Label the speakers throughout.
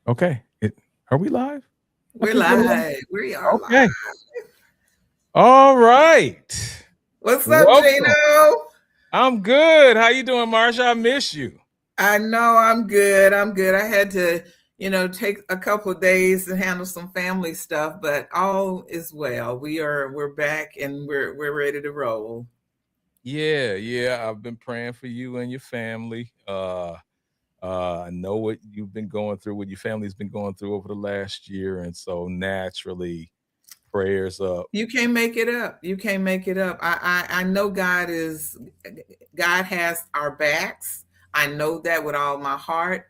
Speaker 1: Okay. Are we live? I
Speaker 2: We're
Speaker 1: think we're live.
Speaker 2: live. We are
Speaker 1: Okay.
Speaker 2: live.
Speaker 1: All right.
Speaker 2: What's up,
Speaker 1: Welcome.
Speaker 2: Gino?
Speaker 1: I'm good. How you doing, Marcia? I miss you.
Speaker 2: I know I'm good. I'm good. I had to, take a couple of days to handle some family stuff, but all is well. We're back and we're ready to roll.
Speaker 1: Yeah. I've been praying for you and your family. I know what you've been going through, what your family's been going through over the last year, and so naturally, prayers up.
Speaker 2: You can't make it up. You can't make it up. I know God has our backs. I know that with all my heart.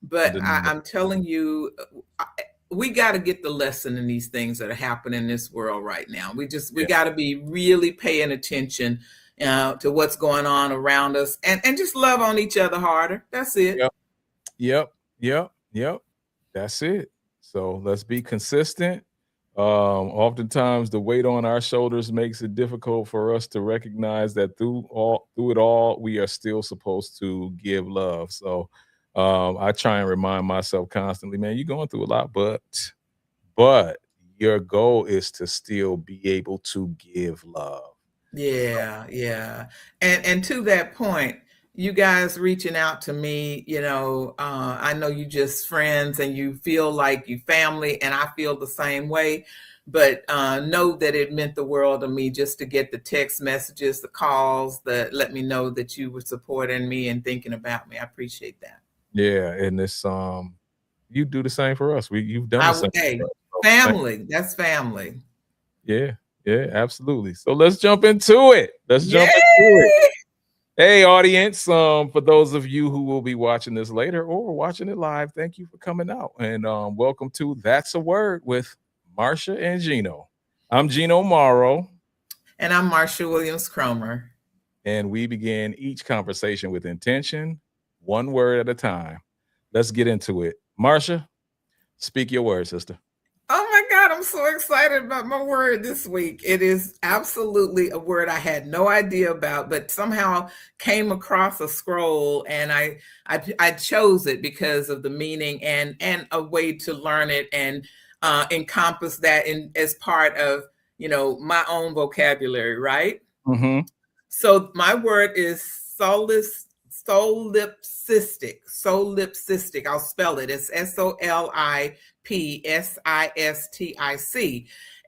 Speaker 1: In
Speaker 2: But
Speaker 1: the name of
Speaker 2: I'm telling you, we got to get the lesson in these things that are happening in this world right now. We
Speaker 1: yeah,
Speaker 2: got to be really paying attention to what's going on around us, and just love on each other harder. That's it.
Speaker 1: yep, yep. That's it. So let's be consistent. Oftentimes, the weight on our shoulders makes it difficult for us to recognize that through it all, we are still supposed to give love. So I try and remind myself constantly, man, you're going through a lot, but your goal is to still be able to give love.
Speaker 2: Yeah, yeah. And to that point, you guys reaching out to me, I know you just friends and you feel like you family, and I feel the same way. But know that it meant the world to me just to get the text messages, the calls that let me know that you were supporting me and thinking about me. I appreciate that.
Speaker 1: Yeah, and this you do the same for us. You've done the same for
Speaker 2: Hey,
Speaker 1: us. So thank
Speaker 2: family, that's family.
Speaker 1: Yeah, yeah, absolutely. So let's jump into it. Let's jump into it.
Speaker 2: Yay!
Speaker 1: Hey, audience. For those of you who will be watching this later or watching it live, thank you for coming out and welcome to That's a Word with Marcia and Gino. I'm Gino Morrow,
Speaker 2: And I'm Marcia Williams Cromer.
Speaker 1: and we begin each conversation with intention, one word at a time. Let's get into it. Marcia, speak your word, sister.
Speaker 2: Oh my God, I'm so excited about my word this week. It is absolutely a word I had no idea about, but somehow came across a scroll, and I chose it because of the meaning and a way to learn it and encompass that in as part of my own vocabulary, right?
Speaker 1: Mm-hmm.
Speaker 2: So my word is solipsistic. I'll spell it. It's Solipsistic.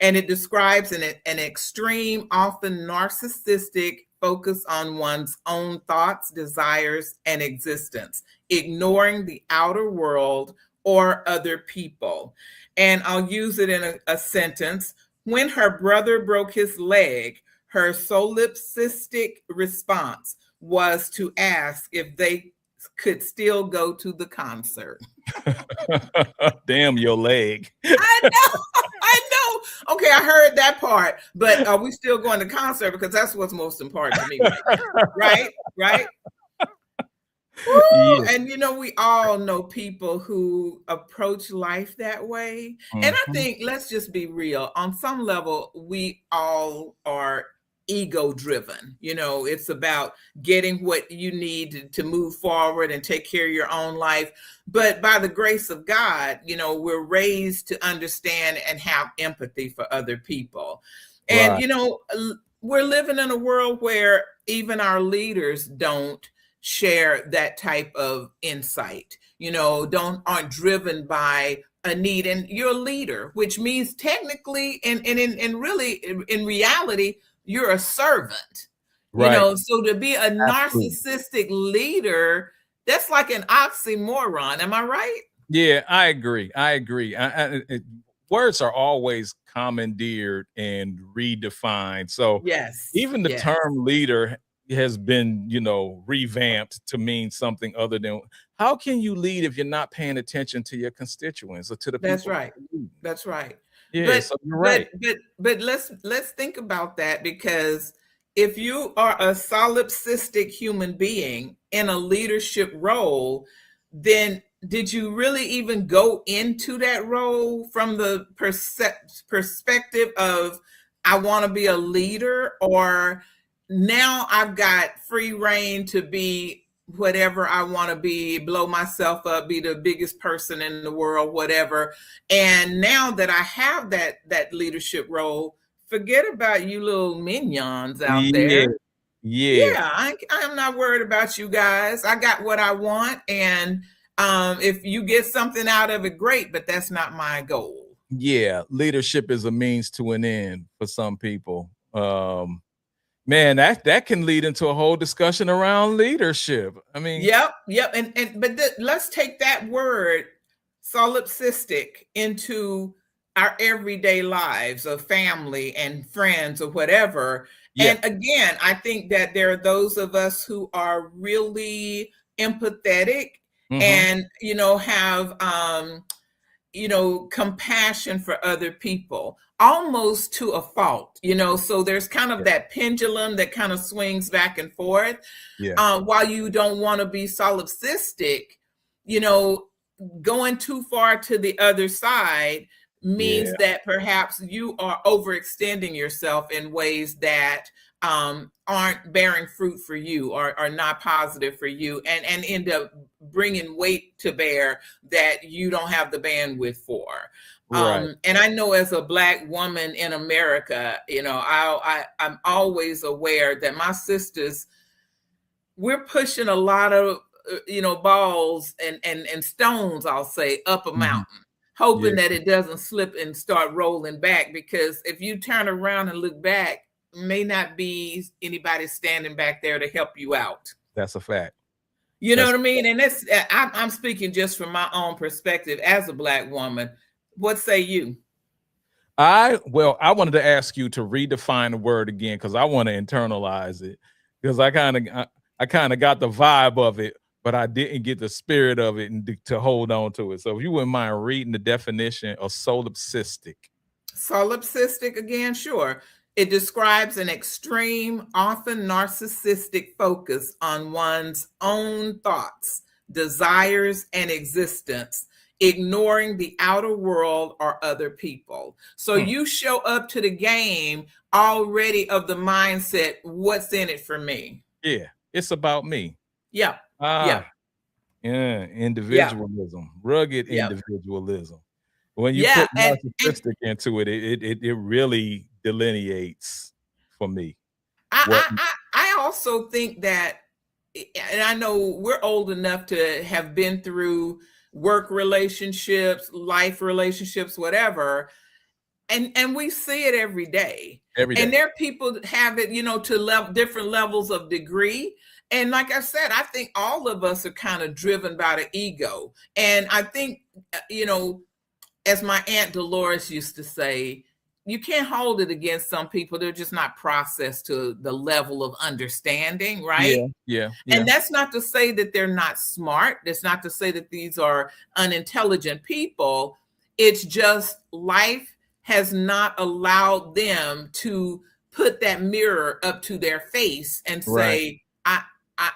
Speaker 2: And it describes an extreme, often narcissistic focus on one's own thoughts, desires, and existence, ignoring the outer world or other people. And I'll use it in a sentence. When her brother broke his leg, her solipsistic response was to ask if they could still go to the concert.
Speaker 1: Damn your leg.
Speaker 2: I know, I know. Okay, I heard that part, but are we still going to concert? Because that's what's most important to me right now. Right? Right? Woo!
Speaker 1: Yeah.
Speaker 2: And we all know people who approach life that way. And I
Speaker 1: Mhm.
Speaker 2: think, let's just be real, on some level, we all are ego driven. It's about getting what you need to move forward and take care of your own life. But by the grace of God, we're raised to understand and have empathy for other people. And,
Speaker 1: Right.
Speaker 2: we're living in a world where even our leaders don't share that type of insight, don't aren't driven by a need. And you're a leader, which means technically and really in reality, you're a servant,
Speaker 1: Right.
Speaker 2: so to be a
Speaker 1: Absolutely.
Speaker 2: narcissistic leader, that's like an oxymoron. Am I right?
Speaker 1: Yeah, I agree. I agree. Words are always commandeered and redefined. So
Speaker 2: Yes,
Speaker 1: even the
Speaker 2: yes.
Speaker 1: term leader has been, revamped to mean something other than how can you lead if you're not paying attention to your constituents or to the
Speaker 2: That's
Speaker 1: people
Speaker 2: right.
Speaker 1: that you lead?
Speaker 2: That's right.
Speaker 1: Yeah,
Speaker 2: But
Speaker 1: so you're
Speaker 2: but
Speaker 1: right.
Speaker 2: but let's think about that, because if you are a solipsistic human being in a leadership role, then did you really even go into that role from the perspective of I want to be a leader, or now I've got free reign to be whatever I want to be, blow myself up, be the biggest person in the world, whatever. And now that I have that leadership role, forget about you little minions out
Speaker 1: Yeah,
Speaker 2: there.
Speaker 1: yeah,
Speaker 2: Yeah, I'm not worried about you guys. I got what I want, and if you get something out of it, great. But that's not my goal.
Speaker 1: yeah. Leadership is a means to an end for some people. Man, that can lead into a whole discussion around leadership. I mean,
Speaker 2: Yep. And let's take that word solipsistic into our everyday lives of family and friends or whatever.
Speaker 1: yeah.
Speaker 2: And again, I think that there are those of us who are really empathetic
Speaker 1: Hmm.
Speaker 2: and have compassion for other people, almost to a fault. So there's kind of
Speaker 1: Yeah,
Speaker 2: that pendulum that kind of swings back and forth.
Speaker 1: yeah,
Speaker 2: While you don't want to be solipsistic, you know, going too far to the other side
Speaker 1: yeah.
Speaker 2: means that perhaps you are overextending yourself in ways that aren't bearing fruit for you, or are not positive for you, and end up bringing weight to bear that you don't have the bandwidth for.
Speaker 1: Right.
Speaker 2: And I know, as a Black woman in America, I'm always aware that my sisters, we're pushing a lot of balls and stones, I'll say, up a
Speaker 1: Mhm.
Speaker 2: mountain, hoping
Speaker 1: Yeah,
Speaker 2: that it doesn't slip and start rolling back, because if you turn around and look back, may not be anybody standing back there to help you out.
Speaker 1: that's a fact.
Speaker 2: You know
Speaker 1: That's
Speaker 2: what I mean? And that's I'm speaking just from my own perspective as a Black woman. What say you?
Speaker 1: I wanted to ask you to redefine the word again because I want to internalize it because I kind of got the vibe of it, but I didn't get the spirit of it and to hold on to it. So if you wouldn't mind reading the definition of solipsistic.
Speaker 2: Solipsistic again, sure. It describes an extreme, often narcissistic focus on one's own thoughts, desires, and existence, ignoring the outer world or other people. So
Speaker 1: Hmm.
Speaker 2: you show up to the game already of the mindset, what's in it for me?
Speaker 1: Yeah, it's about me.
Speaker 2: Yeah, yeah,
Speaker 1: Ah, yeah,
Speaker 2: yeah,
Speaker 1: individualism, rugged
Speaker 2: yeah.
Speaker 1: individualism. When you
Speaker 2: Yeah,
Speaker 1: put
Speaker 2: and
Speaker 1: narcissistic into it, it really delineates for me what.
Speaker 2: I also think that, and I know we're old enough to have been through work relationships, life relationships, whatever, and we see it every day.
Speaker 1: Every
Speaker 2: And
Speaker 1: day.
Speaker 2: there are people that have it, to different levels of degree. And like I said, I think all of us are kind of driven by the ego. And I think, as my Aunt Dolores used to say, you can't hold it against some people. They're just not processed to the level of understanding, right?
Speaker 1: Yeah, yeah,
Speaker 2: And
Speaker 1: yeah.
Speaker 2: that's not to say that they're not smart. That's not to say that these are unintelligent people. It's just life has not allowed them to put that mirror up to their face and
Speaker 1: Right.
Speaker 2: say,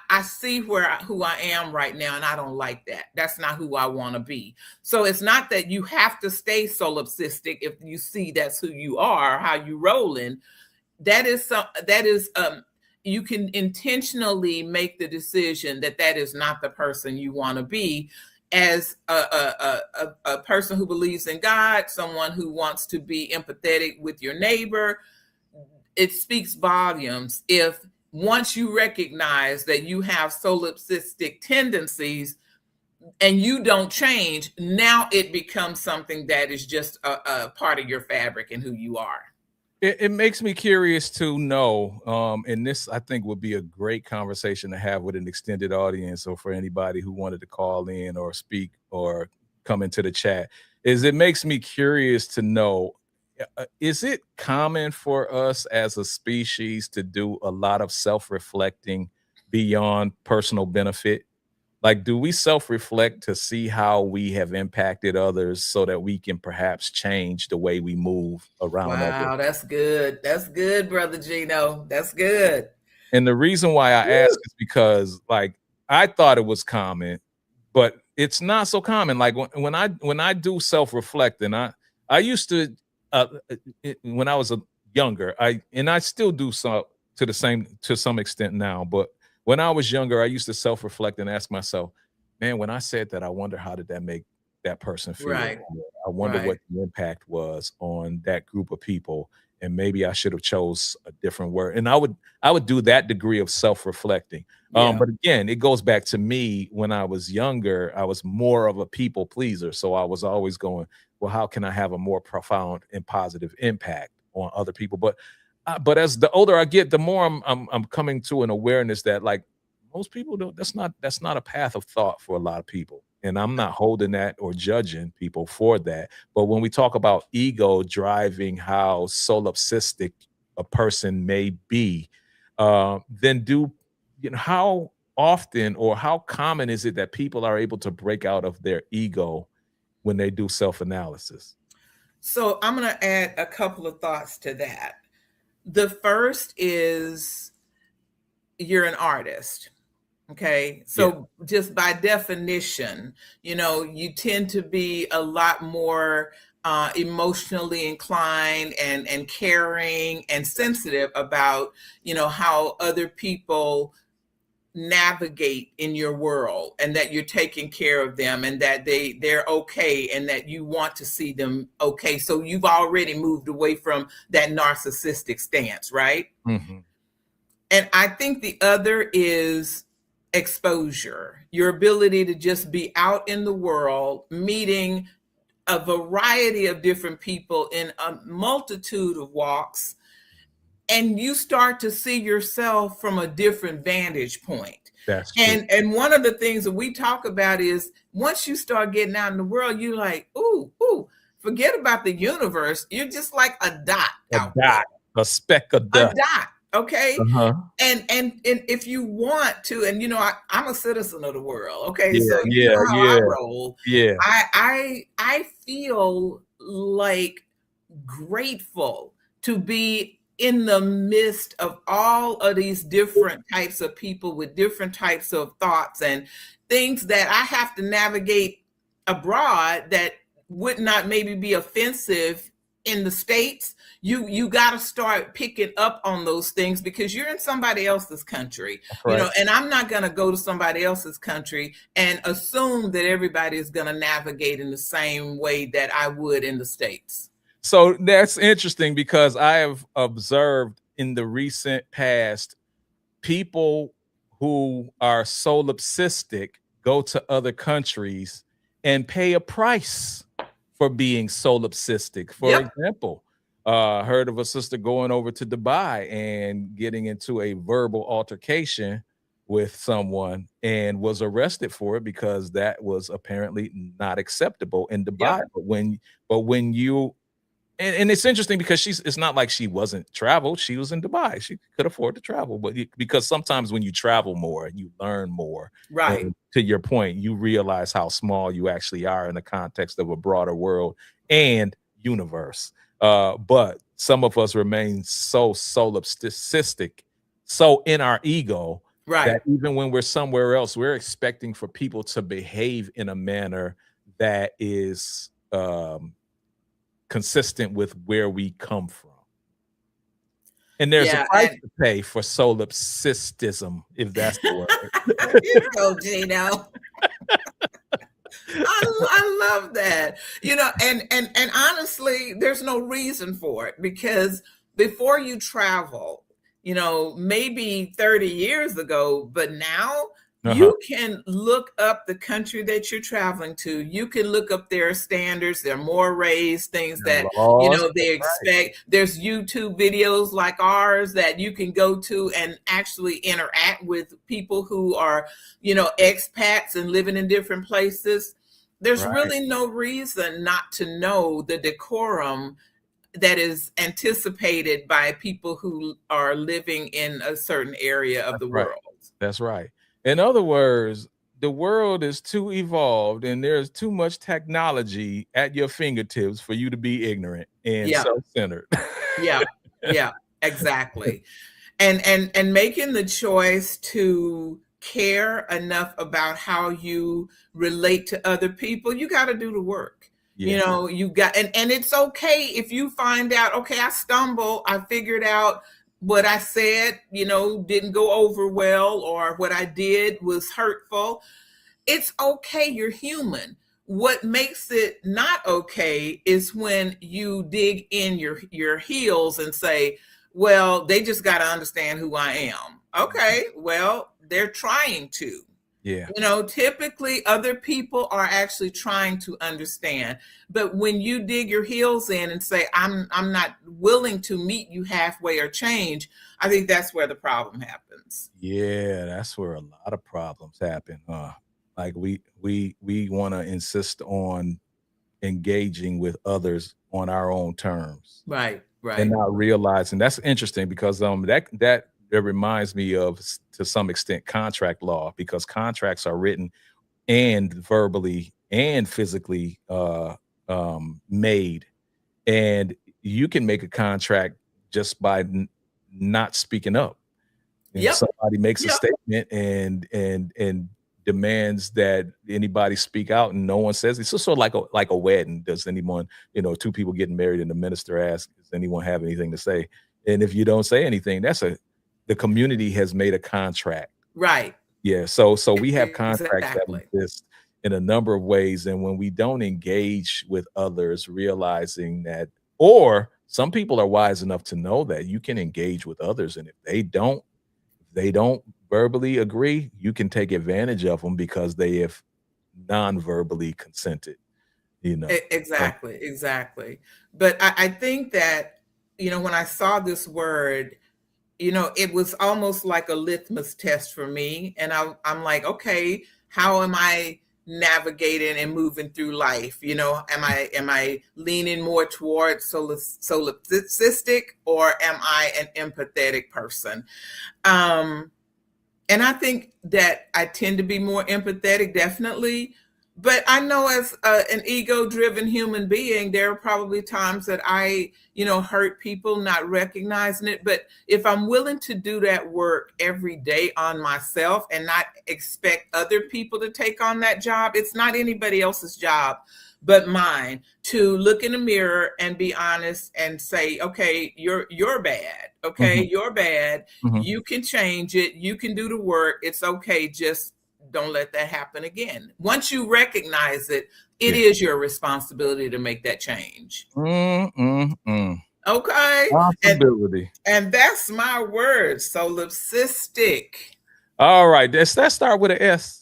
Speaker 2: I see who I am right now, and I don't like that. That's not who I want to be. So it's not that you have to stay solipsistic if you see that's who you are, how you rolling. That is you can intentionally make the decision that that is not the person you want to be, as a person who believes in God, someone who wants to be empathetic with your neighbor. It speaks volumes if, once you recognize that you have solipsistic tendencies and you don't change, now it becomes something that is just a part of your fabric and who you are.
Speaker 1: It makes me curious to know, and this I think would be a great conversation to have with an extended audience, or for anybody who wanted to call in or speak or come into the chat. Is it makes me curious to know, is it common for us as a species to do a lot of self-reflecting beyond personal benefit? Like, do we self-reflect to see how we have impacted others so that we can perhaps change the way we move around others?
Speaker 2: Wow, that's good. That's good, brother Gino. That's good.
Speaker 1: And the reason why I ask
Speaker 2: Woo.
Speaker 1: is because, like, I thought it was common, but it's not so common. Like when I do self-reflecting, I used to when I was younger, I still do so to some extent now, but when I was younger, I used to self-reflect and ask myself, man, when I said that, I wonder how did that make that person feel?
Speaker 2: Right.
Speaker 1: I wonder
Speaker 2: Right.
Speaker 1: what the impact was on that group of people. And maybe I should have chose a different word. And I would do that degree of self-reflecting.
Speaker 2: Yeah.
Speaker 1: But again, it goes back to me when I was younger, I was more of a people pleaser. So I was always going, well, how can I have a more profound and positive impact on other people? But as the older I get, the more I'm coming to an awareness that like most people don't. That's not a path of thought for a lot of people, and I'm not holding that or judging people for that. But when we talk about ego driving how solipsistic a person may be, then how often or how common is it that people are able to break out of their ego when they do self-analysis?
Speaker 2: So I'm going to add a couple of thoughts to that. The first is you're an artist. Okay.
Speaker 1: Yeah,
Speaker 2: So just by definition, you tend to be a lot more emotionally inclined and caring and sensitive about, how other people navigate in your world, and that you're taking care of them, and that they're okay, and that you want to see them okay. So you've already moved away from that narcissistic stance, right?
Speaker 1: mhm,
Speaker 2: And I think the other is exposure, your ability to just be out in the world, meeting a variety of different people in a multitude of walks, and you start to see yourself from a different vantage point.
Speaker 1: that's true.
Speaker 2: And one of the things that we talk about is once you start getting out in the world, you're like, ooh, forget about the universe. You're just like a dot
Speaker 1: A
Speaker 2: out there.
Speaker 1: dot, a speck of
Speaker 2: A
Speaker 1: dust.
Speaker 2: dot. Okay.
Speaker 1: Uh-huh.
Speaker 2: And if you want to, and I'm a citizen of the world. Okay.
Speaker 1: Yeah,
Speaker 2: So you
Speaker 1: yeah,
Speaker 2: know how I
Speaker 1: yeah,
Speaker 2: roll.
Speaker 1: yeah.
Speaker 2: I feel like grateful to be in the midst of all of these different types of people with different types of thoughts and things that I have to navigate abroad that would not maybe be offensive in the States. You got to start picking up on those things because you're in somebody else's country,
Speaker 1: Right.
Speaker 2: and I'm not going to go to somebody else's country and assume that everybody is going to navigate in the same way that I would in the States.
Speaker 1: So that's interesting because I have observed in the recent past people who are solipsistic go to other countries and pay a price for being solipsistic. For
Speaker 2: Yep.
Speaker 1: example, heard of a sister going over to Dubai and getting into a verbal altercation with someone and was arrested for it because that was apparently not acceptable in Dubai.
Speaker 2: Yep.
Speaker 1: But when you and it's interesting because it's not like she wasn't traveled. She was in Dubai. She could afford to travel, but because sometimes when you travel more, you learn more.
Speaker 2: Right.
Speaker 1: And to your point, you realize how small you actually are in the context of a broader world and universe. But some of us remain so solipsistic, so in our ego
Speaker 2: Right.
Speaker 1: that even when we're somewhere else, we're expecting for people to behave in a manner that is consistent with where we come from. And there's a
Speaker 2: Yeah.
Speaker 1: price
Speaker 2: And
Speaker 1: to pay for solipsistism, if that's the word.
Speaker 2: you go, Gino. I love that. And honestly, there's no reason for it because before you travel, maybe 30 years ago, but now
Speaker 1: Uh-huh.
Speaker 2: you can look up the country that you're traveling to. You can look up their standards, their mores, things
Speaker 1: Their
Speaker 2: that,
Speaker 1: laws,
Speaker 2: they
Speaker 1: right,
Speaker 2: expect. There's YouTube videos like ours that you can go to and actually interact with people who are, expats and living in different places. There's
Speaker 1: right,
Speaker 2: really no reason not to know the decorum that is anticipated by people who are living in a certain area of the
Speaker 1: right.
Speaker 2: world.
Speaker 1: That's right. In other words, the world is too evolved and there's too much technology at your fingertips for you to be ignorant and
Speaker 2: Yeah,
Speaker 1: self-centered.
Speaker 2: yeah, yeah, exactly. And making the choice to care enough about how you relate to other people, you got to do the work.
Speaker 1: Yeah.
Speaker 2: You got, and it's okay if you find out, okay, I figured out what I said, didn't go over well, or what I did was hurtful. It's okay. You're human. What makes it not okay is when you dig in your heels and say, well, they just got to understand who I am. Okay, well, they're trying to.
Speaker 1: Yeah.
Speaker 2: Typically other people are actually trying to understand. But when you dig your heels in and say, I'm not willing to meet you halfway or change, I think that's where the problem happens.
Speaker 1: Yeah, that's where a lot of problems happen. Like we want to insist on engaging with others on our own terms.
Speaker 2: Right,
Speaker 1: And
Speaker 2: right.
Speaker 1: not realizing that's interesting because that reminds me of to some extent contract law, because contracts are written and verbally and physically made, and you can make a contract just by not speaking up. And
Speaker 2: Yep.
Speaker 1: somebody makes a
Speaker 2: Yep.
Speaker 1: statement and demands that anybody speak out, and no one says. It's just sort of like a wedding. Does anyone, two people getting married, and the minister asks, does anyone have anything to say? And if you don't say anything, the community has made a contract.
Speaker 2: Right.
Speaker 1: Yeah. So we have contracts that
Speaker 2: Exactly.
Speaker 1: exist in a number of ways. And when we don't engage with others, realizing that, or some people are wise enough to know that you can engage with others, and if they don't verbally agree, you can take advantage of them because they have non-verbally consented,
Speaker 2: Exactly. But I think that, when I saw this word, it was almost like a litmus test for me. And I'm like, okay, how am I navigating and moving through life? Am I leaning more towards solipsistic, or am I an empathetic person? And I think that I tend to be more empathetic, definitely. But I know as an ego-driven human being, there are probably times that I, hurt people, not recognizing it. But if I'm willing to do that work every day on myself and not expect other people to take on that job, it's not anybody else's job but mine, to look in the mirror and be honest and say, okay, you're bad. Okay, you're bad. You can change it. You can do the work. It's okay. Just don't let that happen again. Once you recognize it, it is your responsibility to make that change. Okay.
Speaker 1: Responsibility.
Speaker 2: And that's my word, solipsistic.
Speaker 1: All right. Let's start with an S.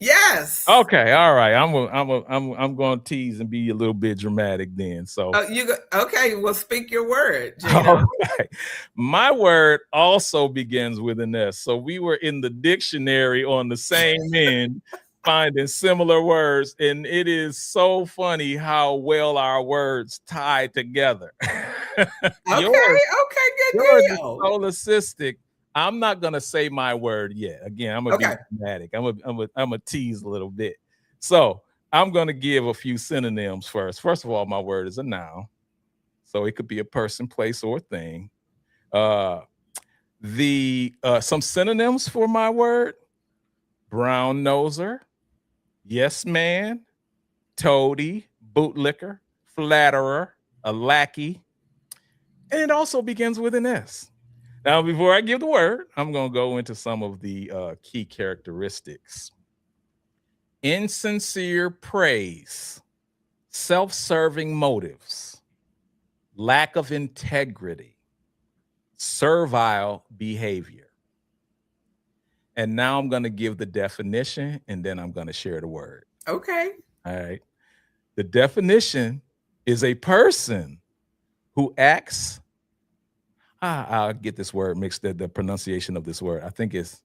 Speaker 2: Yes.
Speaker 1: Okay. All right. I'm going to tease and be a little bit dramatic then. So
Speaker 2: okay. Well, speak your word, Gino.
Speaker 1: Okay. My word also begins with an S. So we were in the dictionary on the same end, finding similar words, and it is so funny how well our words tie together.
Speaker 2: Okay. Good deal.
Speaker 1: Solipsistic. I'm not gonna say my word yet. Again, I'm gonna be dramatic. I'm gonna tease a little bit. So I'm gonna give a few synonyms first. First of all, my word is a noun, so it could be a person, place, or thing. Some synonyms for my word: brown noser, yes man, toady, bootlicker, flatterer, a lackey, and it also begins with an S. Now, before I give the word, I'm going to go into some of the key characteristics. Insincere praise, self-serving motives, lack of integrity, servile behavior. And now I'm going to give the definition, and then I'm going to share the word.
Speaker 2: Okay.
Speaker 1: All right. The definition is a person who acts. I'll get this word mixed, the pronunciation of this word. I think it's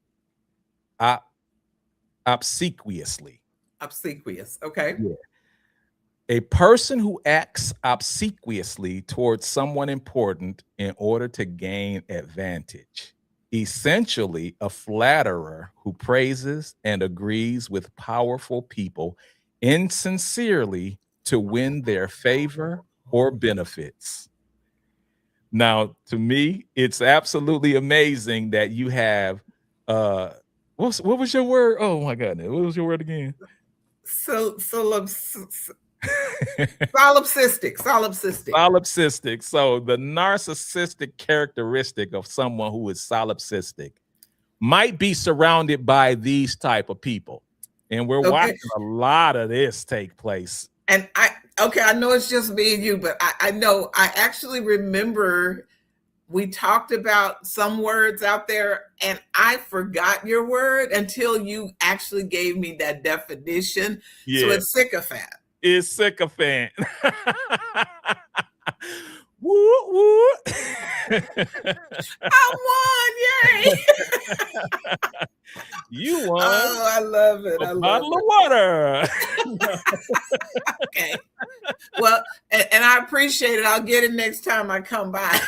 Speaker 1: obsequiously.
Speaker 2: Obsequious. Okay.
Speaker 1: Yeah. A person who acts obsequiously towards someone important in order to gain advantage. Essentially, a flatterer who praises and agrees with powerful people insincerely to win their favor or benefits. Now, to me, it's absolutely amazing that you have what was your word? Oh my goodness. What was your word again?
Speaker 2: Solipsistic.
Speaker 1: Solipsistic. So the narcissistic characteristic of someone who is solipsistic might be surrounded by these type of people. And we're watching a lot of this take place.
Speaker 2: And I know it's just me and you, but I know I actually remember we talked about some words out there and I forgot your word until you actually gave me that definition. Yeah. So it's sycophant.
Speaker 1: It's sycophant. Woo, woo.
Speaker 2: I won, yay.
Speaker 1: You won.
Speaker 2: Oh, I love it.
Speaker 1: A bottle of water.
Speaker 2: Okay. Well, and I appreciate it. I'll get it next time I come by.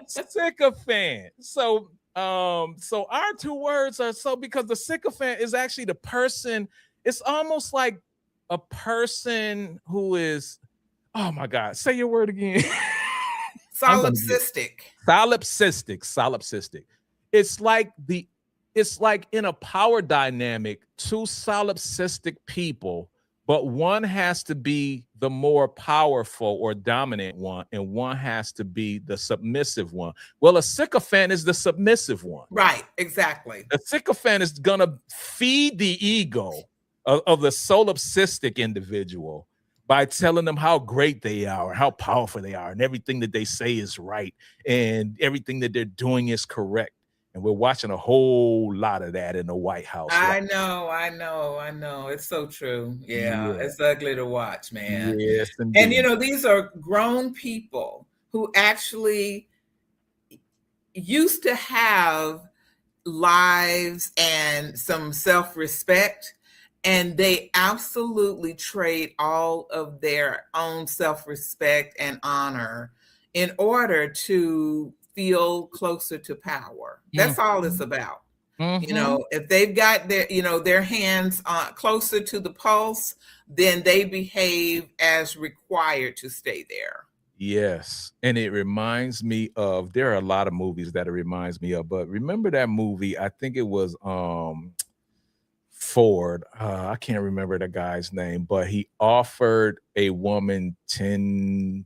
Speaker 1: Sycophant. So our two words are because the sycophant is actually the person. It's almost like a person who is, oh my God, say your word again.
Speaker 2: Solipsistic.
Speaker 1: Solipsistic. It's like in a power dynamic, two solipsistic people, but one has to be the more powerful or dominant one, and one has to be the submissive one. Well, a sycophant is the submissive one.
Speaker 2: Right, exactly.
Speaker 1: A sycophant is gonna feed the ego of the solipsistic individual by telling them how great they are, how powerful they are, and everything that they say is right, and everything that they're doing is correct. And we're watching a whole lot of that in the White House.
Speaker 2: I know. It's so true. Yeah, it's ugly to watch, man.
Speaker 1: Yes, indeed.
Speaker 2: And, you know, these are grown people who actually used to have lives and some self-respect, and they absolutely trade all of their own self-respect and honor in order to feel closer to power. That's all it's about. You know, if they've got their hands closer to the pulse, then they behave as required to stay there.
Speaker 1: Yes. And it reminds me of, there are a lot of movies that it reminds me of, but remember that movie, I think it was Ford. I can't remember the guy's name, but he offered a woman $10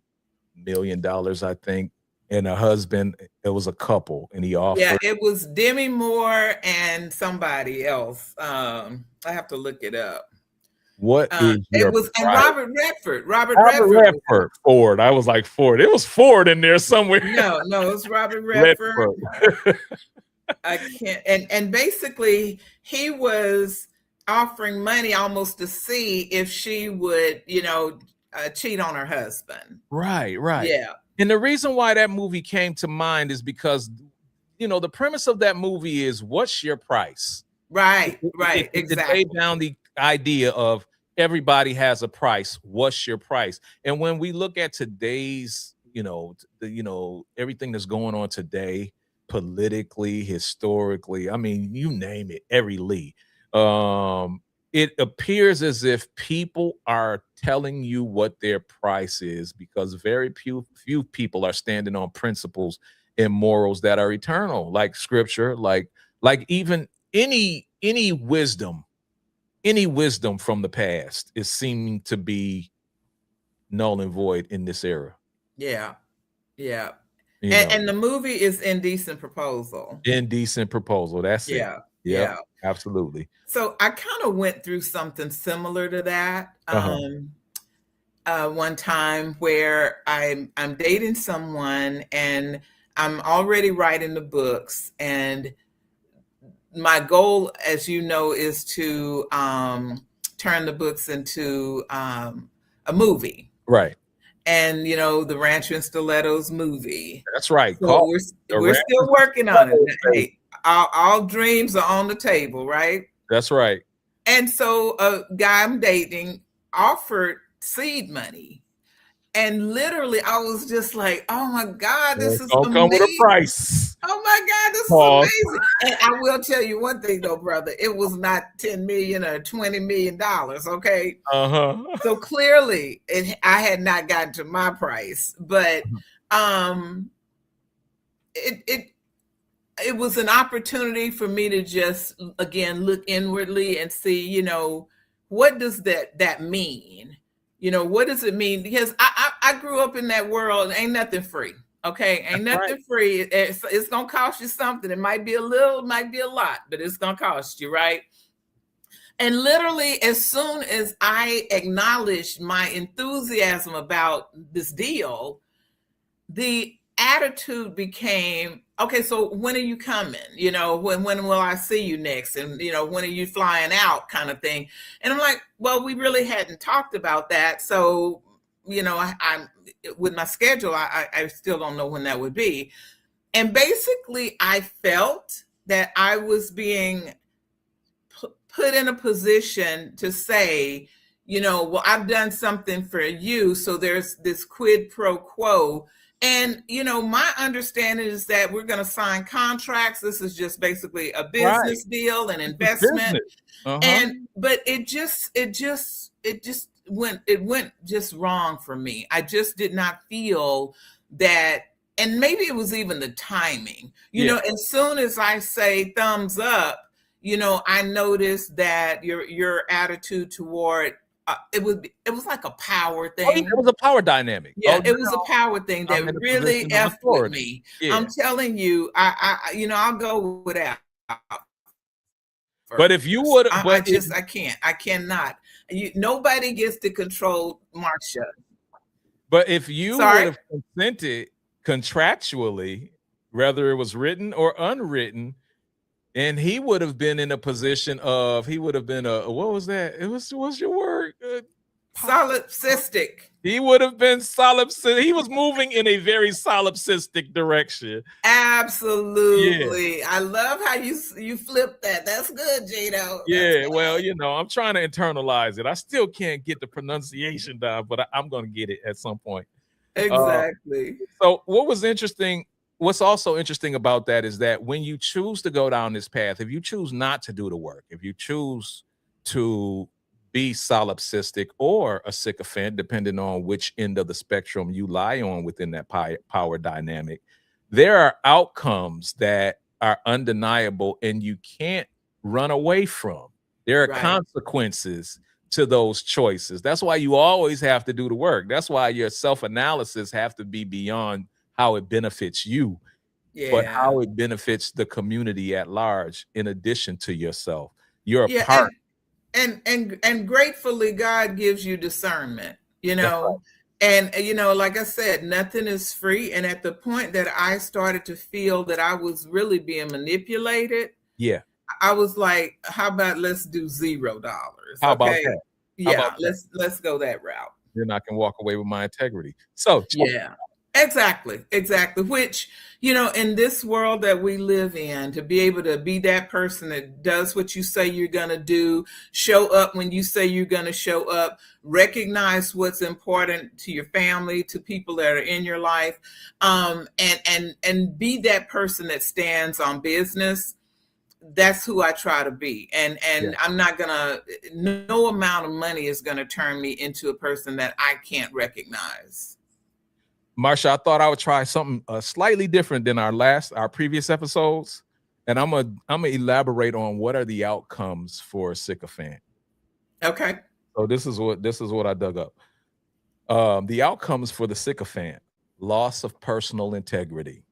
Speaker 1: million, I think, and a husband. It was a couple, and he offered.
Speaker 2: Yeah, it was Demi Moore and somebody else. I have to look it up.
Speaker 1: What is
Speaker 2: it was and Robert Redford.
Speaker 1: Ford. I was like Ford. It was Ford in there somewhere.
Speaker 2: No, it was Robert Redford. I can't. And basically, he was offering money almost to see if she would, cheat on her husband.
Speaker 1: Right.
Speaker 2: Yeah.
Speaker 1: And the reason why that movie came to mind is because, the premise of that movie is, what's your price?
Speaker 2: Right. Exactly.
Speaker 1: Lay down the idea of everybody has a price. What's your price? And when we look at today's, everything that's going on today, politically, historically, I mean, you name it, every Lee. It appears as if people are telling you what their price is, because very few people are standing on principles and morals that are eternal, like scripture, like even any wisdom from the past is seeming to be null and void in this era.
Speaker 2: Yeah. And the movie is Indecent Proposal.
Speaker 1: Indecent Proposal. That's it.
Speaker 2: Yeah.
Speaker 1: Absolutely.
Speaker 2: So I kind of went through something similar to that one time, where I'm dating someone and I'm already writing the books, and my goal, as you know, is to turn the books into a movie.
Speaker 1: Right.
Speaker 2: And the Rancho and Stilettos movie.
Speaker 1: That's right.
Speaker 2: So we're still working on it. Hey, all dreams are on the table, right?
Speaker 1: That's right.
Speaker 2: And so a guy I'm dating offered seed money. And literally, I was just like, "Oh my God, this is amazing!
Speaker 1: Come with a price.
Speaker 2: Oh my God, this is amazing!" And I will tell you one thing, though, brother. It was not $10 million or $20 million. Okay. So clearly, I had not gotten to my price, but it was an opportunity for me to just again look inwardly and see, what does that mean? What does it mean? Because I grew up in that world. Ain't nothing free. Okay, ain't nothing free. It's gonna cost you something. It might be a little, it might be a lot, but it's gonna cost you, right? And literally, as soon as I acknowledged my enthusiasm about this deal, the attitude became, okay, so when are you coming? When will I see you next? And, when are you flying out, kind of thing. And I'm like, well, we really hadn't talked about that. So, I'm with my schedule, I still don't know when that would be. And basically, I felt that I was being put in a position to say, well, I've done something for you, so there's this quid pro quo. And, my understanding is that we're going to sign contracts. This is just basically a business deal, an investment. But it went just wrong for me. I just did not feel that. And maybe it was even the timing, as soon as I say thumbs up, I noticed that your attitude toward it was like a power thing.
Speaker 1: It was a power dynamic.
Speaker 2: Yeah, it was a power thing that really effed with me. Yeah. I'm telling you, I'll go with that.
Speaker 1: But if you would,
Speaker 2: I can't. I cannot. Nobody gets to control Marcia.
Speaker 1: But if you would have consented contractually, whether it was written or unwritten, and he would have been in a position of, he would have been what was that? What's your word?
Speaker 2: Solipsistic.
Speaker 1: He would have been solipsistic. He was moving in a very solipsistic direction.
Speaker 2: Absolutely. Yeah. I love how you flip that. That's good, Gino.
Speaker 1: Yeah, well, I'm trying to internalize it. I still can't get the pronunciation down, but I'm going to get it at some point.
Speaker 2: Exactly.
Speaker 1: So what's also interesting about that is that when you choose to go down this path, if you choose not to do the work, if you choose to be solipsistic or a sycophant, depending on which end of the spectrum you lie on within that power dynamic, there are outcomes that are undeniable and you can't run away from. There are consequences to those choices. That's why you always have to do the work. That's why your self-analysis have to be beyond how it benefits you, but how it benefits the community at large, in addition to yourself. You're a part.
Speaker 2: And gratefully, God gives you discernment, and, like I said, nothing is free. And at the point that I started to feel that I was really being manipulated, I was like, how about let's do $0?
Speaker 1: How about that?
Speaker 2: Let's go that route.
Speaker 1: Then I can walk away with my integrity. So
Speaker 2: exactly. Which, in this world that we live in, to be able to be that person that does what you say you're going to do, show up when you say you're going to show up, recognize what's important to your family, to people that are in your life, and be that person that stands on business. That's who I try to be. And I'm not no amount of money is going to turn me into a person that I can't recognize.
Speaker 1: Marcia, I thought I would try something slightly different than our previous episodes. And I'm gonna elaborate on what are the outcomes for a sycophant.
Speaker 2: Okay.
Speaker 1: So this is what I dug up. The outcomes for the sycophant: loss of personal integrity.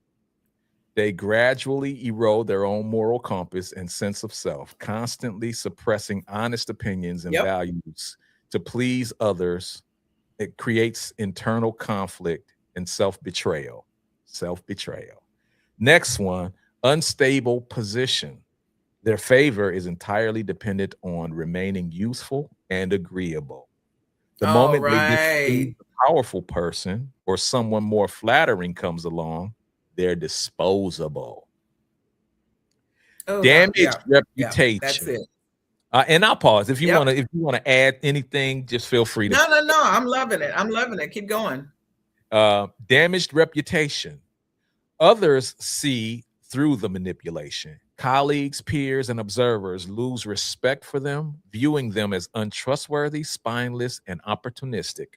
Speaker 1: They gradually erode their own moral compass and sense of self, constantly suppressing honest opinions and values to please others. It creates internal conflict and self-betrayal. Next one, unstable position. Their favor is entirely dependent on remaining useful and agreeable. The moment they displease a powerful person or someone more flattering comes along, they're disposable. Damaged reputation.
Speaker 2: That's it.
Speaker 1: And I'll pause. If you want to add anything, just feel free to.
Speaker 2: No. I'm loving it. Keep going.
Speaker 1: Damaged reputation. Others see through the manipulation. Colleagues, peers, and observers lose respect for them, viewing them as untrustworthy, spineless, and opportunistic.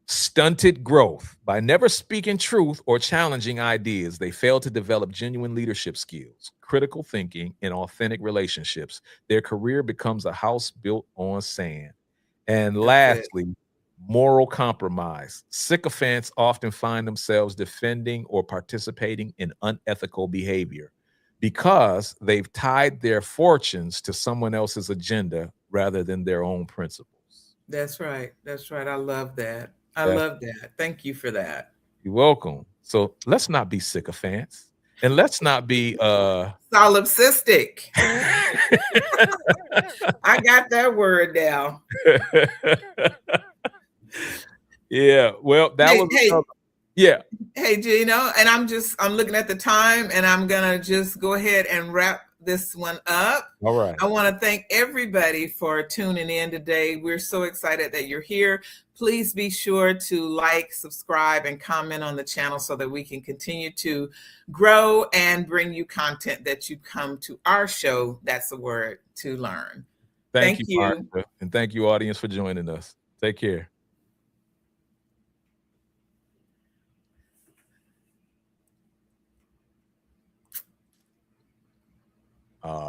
Speaker 1: Stunted growth. By never speaking truth or challenging ideas, they fail to develop genuine leadership skills, critical thinking, and authentic relationships. Their career becomes a house built on sand. And
Speaker 2: That's it.
Speaker 1: lastly, moral compromise. Sycophants often find themselves defending or participating in unethical behavior because they've tied their fortunes to someone else's agenda rather than their own principles.
Speaker 2: That's right. That's right. I love that. I
Speaker 1: That's
Speaker 2: love that. Thank you for that.
Speaker 1: You're welcome. So let's not be sycophants, and let's not be
Speaker 2: Solipsistic. I got that word down.
Speaker 1: Yeah, well, that was another. Yeah.
Speaker 2: Hey, Gino, and I'm looking at the time, and I'm gonna just go ahead and wrap this one up.
Speaker 1: All right.
Speaker 2: I want to thank everybody for tuning in today. We're so excited that you're here. Please be sure to like, subscribe, and comment on the channel so that we can continue to grow and bring you content that you come to our show. That's the word, to learn.
Speaker 1: Thank you, Marcia, and thank you, audience, for joining us. Take care.